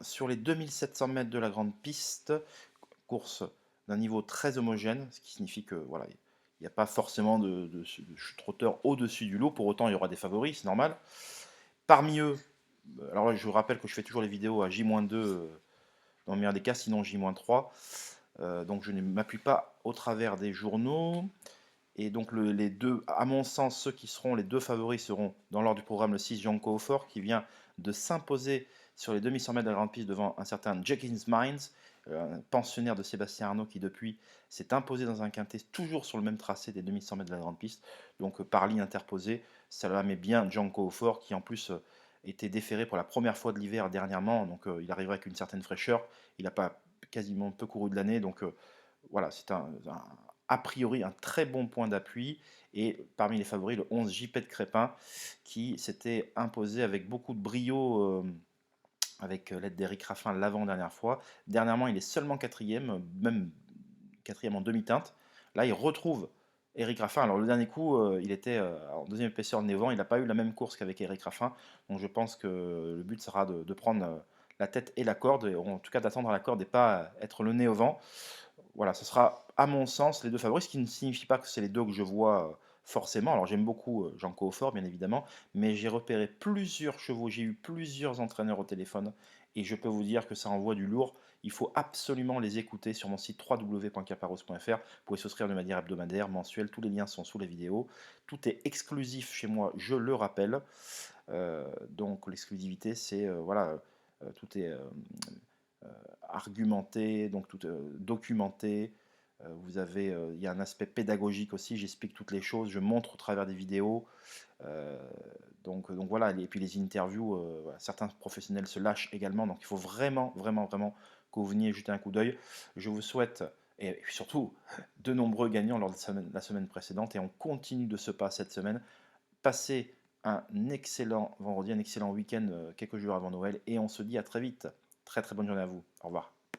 Sur les 2700 mètres de la grande piste, course d'un niveau très homogène, ce qui signifie que voilà, il n'y a pas forcément de trotteurs au-dessus du lot. Pour autant, il y aura des favoris, c'est normal. Parmi eux, alors là, je vous rappelle que je fais toujours les vidéos à J-2 dans le meilleur des cas, sinon J-3. Donc je ne m'appuie pas au travers des journaux. Et donc les deux, à mon sens, ceux qui seront les deux favoris seront dans l'ordre du programme le 6 Janko Hofer qui vient de s'imposer sur les 2100 mètres de la grande piste devant un certain Jenkins Mines, un pensionnaire de Sébastien Arnaud qui depuis s'est imposé dans un quintet toujours sur le même tracé des 2100 mètres de la grande piste. Donc par ligne interposée, ça la met bien Janko Hofer qui en plus était déféré pour la première fois de l'hiver dernièrement, donc il arriverait avec une certaine fraîcheur. Il n'a pas quasiment peu couru de l'année, donc voilà, c'est a priori un très bon point d'appui. Et parmi les favoris, le 11 JP de Crépin, qui s'était imposé avec beaucoup de brio, avec l'aide d'Eric Raffin l'avant-dernière fois. Dernièrement, il est seulement quatrième, même quatrième en demi-teinte. Là, il retrouve Eric Raffin. Alors le dernier coup, il était en deuxième épaisseur de nez au vent. Il n'a pas eu la même course qu'avec Eric Raffin. Donc je pense que le but sera de prendre la tête et la corde, et en tout cas d'attendre à la corde et pas être le nez au vent. Voilà, ce sera à mon sens les deux favoris, ce qui ne signifie pas que c'est les deux que je vois forcément. Alors j'aime beaucoup Jean Coffort, bien évidemment, mais j'ai repéré plusieurs chevaux, j'ai eu plusieurs entraîneurs au téléphone, et je peux vous dire que ça envoie du lourd. Il faut absolument les écouter sur mon site www.caparos.fr. Vous pouvez souscrire de manière hebdomadaire, mensuelle, tous les liens sont sous la vidéo. Tout est exclusif chez moi, je le rappelle. Donc l'exclusivité, c'est voilà, tout est argumenté, donc tout documenté. Il y a un aspect pédagogique aussi, j'explique toutes les choses, je montre au travers des vidéos. Euh, donc voilà, et puis les interviews, voilà, certains professionnels se lâchent également, donc il faut vraiment, vraiment, vraiment que vous veniez jeter un coup d'œil. Je vous souhaite, et puis surtout, de nombreux gagnants lors de la semaine précédente, et on continue de ce pas cette semaine. Passez un excellent vendredi, un excellent week-end quelques jours avant Noël, et on se dit à très vite. Très très bonne journée à vous. Au revoir.